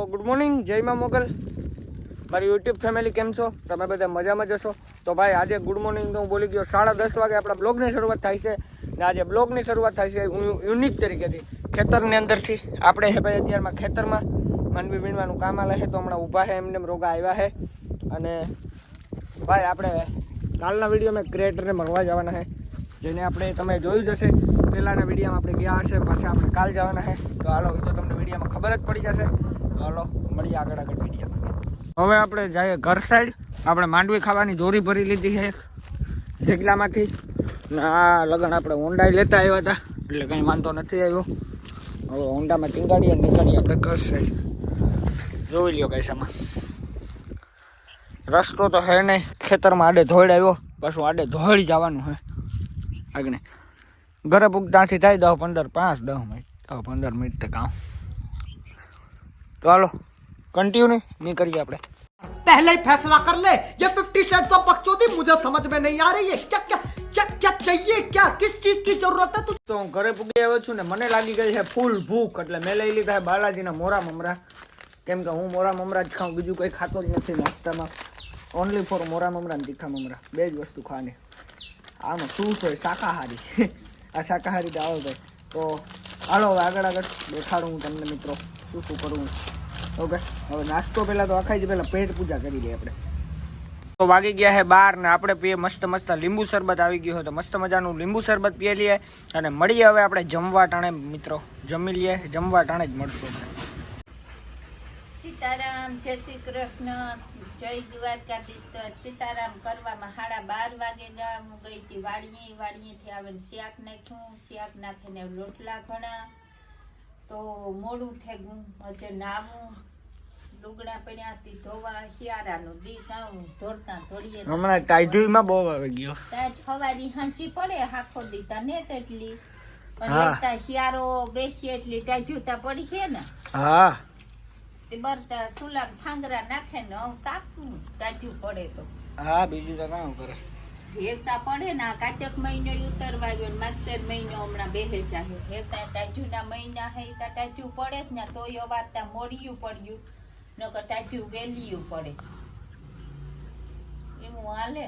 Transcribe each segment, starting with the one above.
Good morning, જય મા મોગલ, મારી યુટ્યુબ ફેમિલી કેમ છો? તમે બધા મજામાં જશો? તો ભાઈ આજે ગુડ મોર્નિંગ તો હું બોલી ગયો. 10:30 વાગે આપણા બ્લોગની શરૂઆત થાય છે ને આજે બ્લોગની શરૂઆત થાય છે યુનિક તરીકેથી ખેતરની અંદરથી. આપણે હે ભાઈ અત્યારમાં ખેતરમાં માંડવી વીણવાનું કામ આલે છે તો હમણાં ઊભા છે, એમને રોગા આવ્યા છે. અને ભાઈ આપણે કાલના વિડીયોમાં ક્રિએટરને મળવા જવાના છે, જેને આપણે તમે જોયું જ હશે. પહેલાંના વિડીયોમાં આપણે ગયા હશે, પાછા આપણે કાલ જવાના છે. તો હાલો, એ તો તમને વિડીયોમાં ખબર જ પડી જશે. તો હાલો મળીએ આગળ વિડીયોમાં. હવે આપણે જઈએ ઘર સાઈડ. આપણે માંડવી ખાવાની દોરી ભરી લીધી છે ઢેકલામાંથી. આ લગન આપણે ઊંડાઈ લેતા આવ્યા હતા એટલે કંઈ વાંધો નથી આવ્યો. હવે ઊંડામાં ટીંગાડીએ નીકળીએ આપણે ઘર સાઈડ. જોઈ લ્યો કૈસામાં રસ્તો તો હે નહીં, ખેતરમાં આડે ધોઈડ આવ્યો, પાછું આડે ધોઈડ જવાનું છે આગળ. ઘરે પૂગતાથી થાય 10-15 મિનિટ તક કામ. તો હાલો कंटिन्यू नहीं करिए अपने पहले ही फैसला कर ले। ये 50 शेड्स ऑफ बकचोदी मुझे समझ में नहीं आ रही है। क्या क्या क्या क्या चाहिए, क्या किस चीज की जरूरत है? तो હું ઘરે પૂગી આવ્યો છું ને મને લાગી ગઈ છે ફૂલ ભૂખ, એટલે મેં લઈ લીધા બાલાજીના મોરા મમરા. કેમ કે હું મોરા મમરા જ ખાઉં, બીજું કંઈ ખાતો જ નથી નાસ્તામાં. ઓનલી ફોર મોરા મમરા ને તીખા મમરા, બે જ વસ્તુ ખાવાની. આમાં શું છે? શાકાહારી. આ શાકાહારી તો આવે ભાઈ. તો હાલો હવે આગળ દેખાડું હું તમને મિત્રો શું શું કરવું. ઓકે, હવે નાસ્તો પહેલાં તો આખાઈ જ પહેલાં પેટ પૂજા કરી લઈએ આપણે. તો વાગી ગયા છે 12 ને આપણે પીએ મસ્ત લીંબુ શરબત આવી ગયું હોય તો મસ્ત મજાનું લીંબુ શરબત પીએ લઈએ અને મળીએ હવે આપણે જમવા ટાણે મિત્રો. જમી લઈએ, જમવા ટાણે જ મળશું આપણે. સીતારામ, જય શ્રી કૃષ્ણ, જય દ્વારકાધીશ. તો સીતારામ કરવામાં 12:30 વાગે ગયા. હું ગઈ હતી વાડીએથી આવીને શાક નાખ્યું, શાક નાખીને લોટલા ઘણા. તો મોડું થઈ ગયું, હજે નાવું, લુગડા પડ્યા હતી ધોવા, શિયાળાનું દી કામ ધોળતા ધોળીએ. હમણાં ટાઈટુમાં બહુ આવી ગયો. ટાઈટ હવારી હાંચી પડે આખો દીતા ને તેટલી, પણ એકતા શિયાળો બેસી એટલી ટાઈટુતા પડી છે ને. હા, તે બરતા સુલા ઠાંગરા નાખે ને તાપવું ટાઈટું પડે તો. હા, બીજું તો કામ કરે. હેવતા પડે ને. કાટક મહિનો ઉતરવા ગયો, માગસર મહિનો હમણાં બેહે જાય. હેવતા ટાઈટુના મહિના હે તા ટાઈટું પડે જ ને. તોય અવારતા મોડિયું પડ્યું, નકર ટાઈટું વેલિયું પડે. એવું હાલે.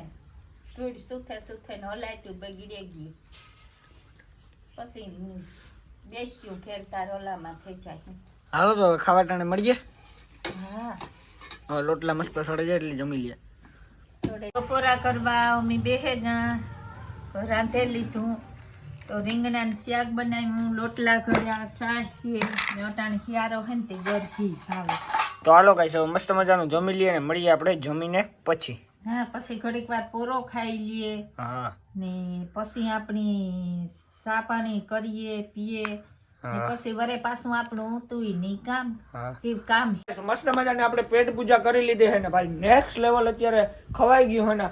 ધૂળ સુથે ને હલાયતું બગડે ગયું. પછી બેસ્યું ખેરતા રોલામાં થઈ જાય. હાલો તો ખાવા ટાણે મળીએ. હા, હવે લોટલા મસ્ત સડે જાય એટલે જમી લઈએ. બપોરા કરવા અમે બેહે રાંધે લીધું. તો રીંગણાનું શાક બનાવ્યું, લોટલા ઘડ્યા, સાહી અટાણ શિયાળો હે ને તે ગરથી ખાવે. તો હાલો કઈ સૌ મસ્ત મજાનું જમી લઈએ ને મળીએ આપણે જમીને પછી. હા, પછી ઘડીક વાર પોરો ખાઈ લઈએ. હા, ને પછી આપણી ચા પાણી કરીએ, પીએ. પછી વરે પાછું આપણું તું નહીં કામ કામ. મસ્ત મજાને આપણે પેટ પૂજા કરી લીધી છે ને ભાઈ. નેક્સ્ટ લેવલ અત્યારે ખવાઈ ગયું હોય ને.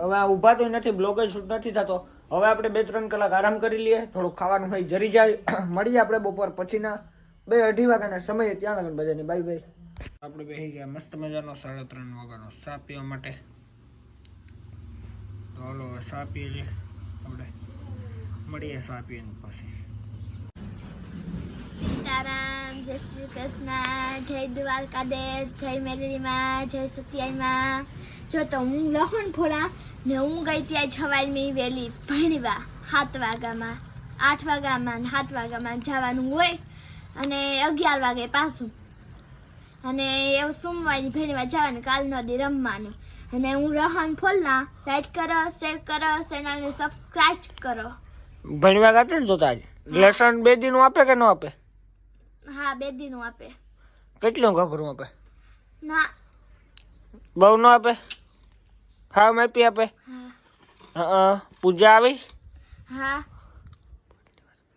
હવે આ ઊભા તો નથી, બ્લોગ જ શૂટ નથી થતો. હવે આપણે 2-3 કલાક આરામ કરી લઈએ, થોડું ખાવાનું હોય જરી જાય. મળીએ આપણે બપોર પછીના 2-2:30 વાગ્યાના સમયે. ત્યાં લગન બધાની બાય બાય. આપણે બેસી ગયા મસ્ત મજાનો 3:30 વાગ્યાનો ચા પીવા માટે. તો હાલો હવે ચા પીએ લઈએ આપણે. મળીએ ચા પીને પછી. સીતારામ, જય શ્રી કૃષ્ણ, જય દ્વારકાધીશ, જય મેલડીમાં, જય સત્યાઈમાં. જો તો હું લહણ ફોડા ને હું ગઈ ત્યાં સવારની વહેલી ભણવા 7 વાગ્યામાં, 8 વાગ્યામાં ને 7 વાગ્યામાં જવાનું હોય અને 11 વાગે પાછું. અને એવું સોમવારની ભણવા જવાનું, કાલનો દી રમવાનું. અને હું લહણ ફોલના લાઈક કરો, શેર કરો, ચેનલને સબસ્ક્રાઇબ કરો. ભણવા ગાતે ને જોતા જ લેસન 2 દિન આપે કે ન આપે? હા, 2 દિન આપે. કેટલું ઘઘરું આપે? ના, બહુ ન આપે. ખાવા માપી આપે. હા, પૂજા આવી. હા,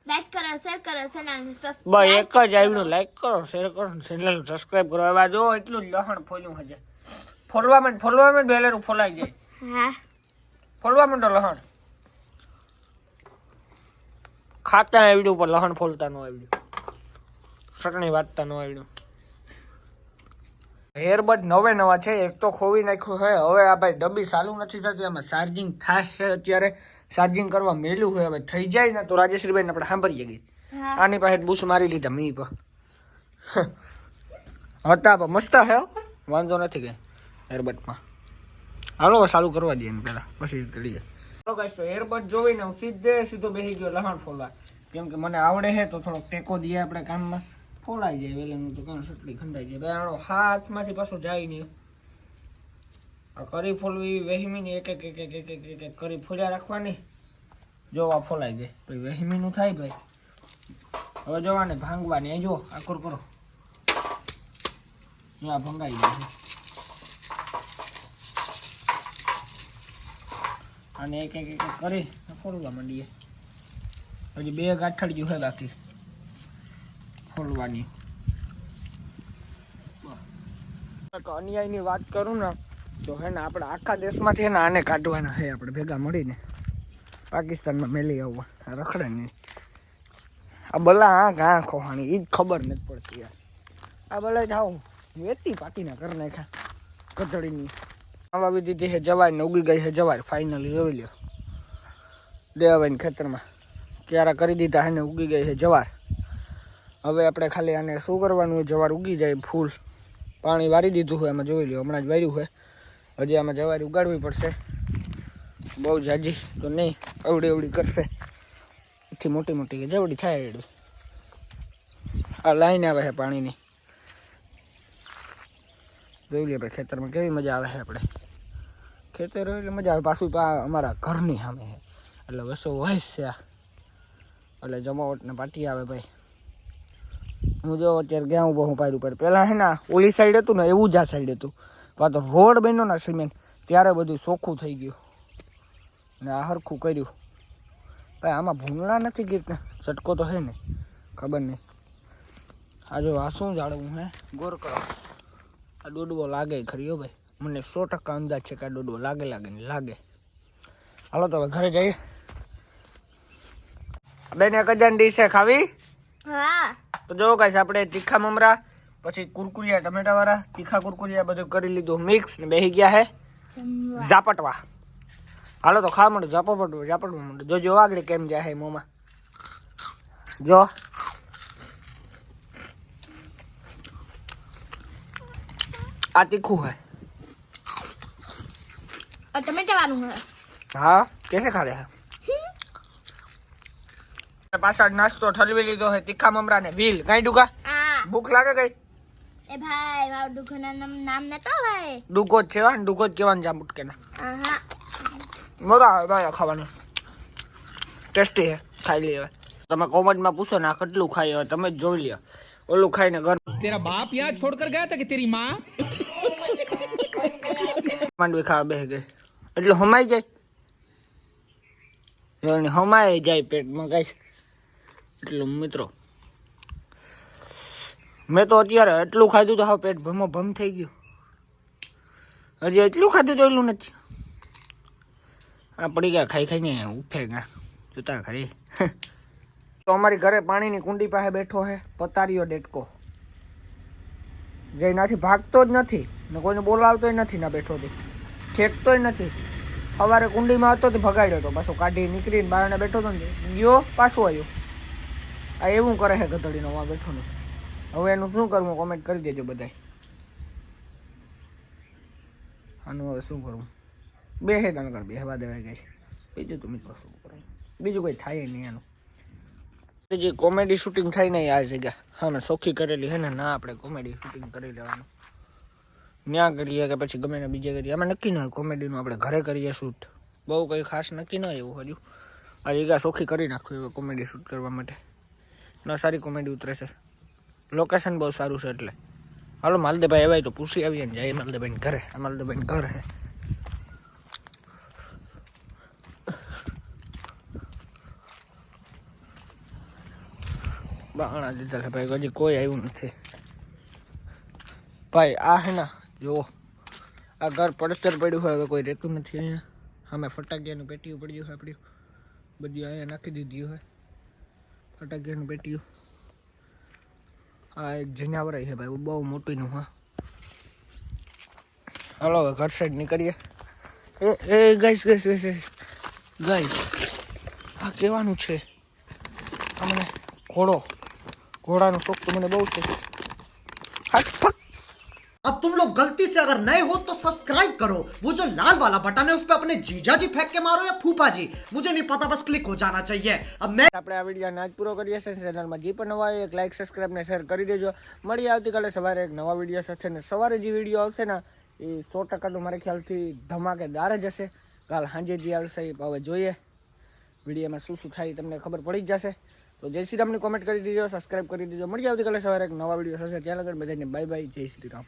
લાઈક કરો, શેર કરો, ચેનલને બસ સબસ્ક્રાઇબ. એક જ આવ્યું. લાઈક કરો, શેર કરો, ચેનલ સબસ્ક્રાઇબ કરો. હવે જો એટલું જ લહણ ફોલ્યું હજે. ફોલવામાં બેલેરું ફોલાઈ જાય. હા, ફોલવામાં તો લહણ ખાતા આવડ્યું પણ લહણ ફોલતા ન આવડ્યું, ચટણી વાટતા ન આવડ્યું. હેરબડ નવા છે. એક તો ખોવી નાખ્યું છે. હવે આ ભાઈ ડબ્બી ચાલુ નથી થતી, આમાં ચાર્જિંગ થાય છે. અત્યારે ચાર્જિંગ કરવા મેલું છે. હવે થઈ જાય ને તો રાજેશ્રીભાઈને આપણે સાંભળીએ ગઈ. આની પાસે બૂસ મારી લીધા મી પર. હતા પણ મસ્ત હે હો. વાંધો નથી કઈ એરબડમાં. હાલો ચાલુ કરવા દઈએ ને પહેલાં પછી કરીએ. ચાલો ગાઈસ તો એરબડ જોઈને હું સીધો બેસી ગયો લહાણ ફોલવા. કેમ કે મને આવડે છે તો થોડોક ટેકો દઈએ આપણે કામમાં. ફોલાઈ જાય વેલેનું તો કામ સટલી ખંડાઈ જાય. બેહાડો હાથમાંથી પાછો જાય નહીં. આ કરી ફોલવી વહેમીની એક કરી ફોલ્યા રાખવાની. જોવા ફોલાઈ જાય પછી વહેમીનું થાય ભાઈ. હવે જોવાને ભાંગવાની એ જો આકર કરો આ ભંગાઈ જાય. અને એક કરી ફોલવા માંડીએ. હજી 2 ગાંઠડિયું છે બાકી ખોલવાની. અન્યાયની વાત કરું ને તો હે ને આપણે આખા દેશમાંથી હે ને આને કાઢવાના છે આપણે ભેગા મળીને પાકિસ્તાનમાં મેલી આવવા. રખડે નહીં આ બલા ઘા ખોહાણી એ જ ખબર નથી પડતી યાર. આ બલા જ આવું વેતી પાટીના કર નાખ્યા કચડીની. વાવી દીધી છે જવાય ને ઉગી ગઈ છે જવાય. ફાઇનલી જોઈ લ્યો દેવાભાઈ ખેતરમાં ક્યારા કરી દીધા હે ને ઉગી ગઈ છે જવાર. હવે આપણે ખાલી આને શું કરવાનું, જવાર ઉગી જાય ફૂલ પાણી વારી દીધું હોય એમાં જોઈ લ્યો હમણાં જ વાર્યું હોય. હજી આમાં જવારી ઉગાડવી પડશે બહુ જાજી તો નહીં, અવડી અવડી કરશે એથી મોટી મોટી જવડી થાય એડી. આ લાઈન આવે છે પાણીની જોઈ લઈએ આપણે ખેતરમાં કેવી મજા આવે છે. આપણે ખેતર હોય એટલે મજા આવે. પાછું અમારા ઘરની સામે છે એટલે વસો વહેશ છે આ એટલે જમાવટને પાટી આવે ભાઈ. હું જો અત્યારે ગયા હું બહુ પાડ્યું પડે. પહેલાં હે ને ઓલી સાઈડ હતું ને એવું જ આ સાઈડ હતું. તો રોડ બન્યો ને સિમેન્ટ ત્યારે બધું ચોખ્ખું થઈ ગયું ને આ હરખું કર્યું ભાઈ. આમાં ભૂંગળા નથી ગીત ને ચટકો તો છે ને ખબર નહીં. આ જો આ શું જાળવું હે ગોર કરો. આ દોડવો લાગે ખરી હો ભાઈ. મને 100% અંદાજ છે કે આ દોડવો લાગે ને લાગે. હાલો તો હવે ઘરે જઈએ. બેન 1000 ડીશ છે ખાવી? હા. તો જો ગાઈસ આપણે તીખા મમરા પછી કુરકુરિયા ટમેટા વાળા તીખા કુરકુરિયા બધું કરી લીધું મિક્સ ને બેસી ગયા હે ઝાપટવા. હાલો તો ખા માંડો ઝાપટવા માંડો. જોજો આગળ કેમ જાય હે મોમાં. જો આ તીખું હે. ટમેટા વાળું હે. હા કેસે ખા રહ્યા પાછળ નાસ્તો ઠલવી લીધો હે તીખા મમરા ને ભીલ કઈ ડુકા ભૂખ લાગે કઈ? એ ભાઈ મારું દુકાનના નામ નતો ભાઈ. ડુકો જ છે હા ડુકો જ કહેવાનું જામુટ કે ના. આહા મજા આવે ભાઈ ખાવાનું ટેસ્ટી હે. ખાઈ લઈએ તમે કોમેન્ટમાં પૂછો ને આ કેટલું ખાઈ હવે તમે જ જોઈ લ્યો. ઓલું ખાઈને ઘર तेरा बाप यहाँ छोड़कर गया था कि तेरी माँ માંડવી ખાવા બેસી ગઈ એટલે હમાઈ જાય હમાઈ જાય પેટમાં ગાઈસ. એટલું મિત્રો મેં તો અત્યારે એટલું ખાધું તો હા પેટ ભમ થઈ ગયું. હજી એટલું ખાધું તો એટલું નથી. આ પડી ગયા ખાઈ ખાઈને ઉફે ગયા જોતા ખરી. તો અમારી ઘરે પાણીની કુંડી પાસે બેઠો છે પતારીયો ડેટકો. જે નાથી ભાગતો જ નથી ને કોઈને બોલાવતોય નથી ના બેઠો થી ઠેકતોય નથી. સવારે કુંડીમાં હતો તે ભગાડ્યો હતો પાછો કાઢી નીકળીને બહારને બેઠો હતો ને ગયો પાછો આવ્યો. આ એવું કરે છે ગધડીનો માં બેઠો ને. હવે એનું શું કરવું કોમેન્ટ કરી દેજો બધાય. આનું હવે શું કરવું બે હે તને કર બેહવા દેવાય ગઈ. બીજું તો મિત્રો શું કરવું બીજું કંઈ થાય નહીં. એનું જે કોમેડી શૂટિંગ થાય ને આ જગ્યા હા મેં સોખી કરેલી હે ને ના આપણે કોમેડી શૂટિંગ કરી લેવાનું ત્યાં કરીએ કે પછી ગમે ને બીજે કરીએ. આમાં નક્કી ન હોય કોમેડીનું આપણે ઘરે કરીએ શૂટ. બહુ કંઈ ખાસ નક્કી ન હોય એવું હજુ. આ જગ્યા સોખી કરી નાખવું હવે કોમેડી શૂટ કરવા માટે. ના સારી કોમેડી ઉતરે છે. લોકેશન બહુ સારું છે એટલે. હાલો માલદેભાઈ એવાય તો પૂછી આવીએ ને જાય માલદેભાઈ ઘરે. આ માલદેભાઈ ઘર હે. બાણા દીધા છે ભાઈ હજી કોઈ આવ્યું નથી ભાઈ. આ હે ને જુઓ આ ઘર પડતર પડ્યું હોય હવે કોઈ રહેતું નથી અહીંયા. અમે ફટાકિયાનું પેટીયું પડ્યું હોય આપણી બધી અહીંયા નાખી દીધી હોય ફટાકિયાનું પેટીયું. આ એક જનાવરાઈ છે ભાઈ બહુ મોટીનું. હા હાલો હવે ઘર સાઈડ નીકળીએ. એ ગાઈસ આ કહેવાનું છે આ મને ઘોડાનો શોખ તો મને બહુ છે. अब तुम लोग गलती से अगर नए हो तो सब्सक्राइब करो, वो जो लाल वाला बटन है उस पर अपने जीजा जी फेंक के मारो या फूफा जी, मुझे नहीं पता, बस क्लिक हो जाना चाहिए। अब मैं આપણે આ વિડીયોને આજ પૂરો કરીએ છીએ। ચેનલમાં જે પણ નવા હોય એક લાઇક સબસ્ક્રાઈબ ને શેર કરી દેજો। મળીએ આવતીકાલે સવારે એક નવા વિડીયો સાથે ને સવારે જે વિડીયો આવશે ને એ 100% મારા ખ્યાલથી ધમાકેદાર જ હશે। કાલ સાંજે જે આવશે એ હવે જોઈએ વિડીયોમાં શું થાય તમને ખબર પડી જ જશે। તો જય શ્રી રામની કોમેન્ટ કરી દેજો, સબસ્ક્રાઈબ કરી દેજો। મળીએ આવતીકાલે સવારે એક નવા વિડીયો સાથે। ત્યાં લગન બધાને બાય બાય, જય શ્રી રામ।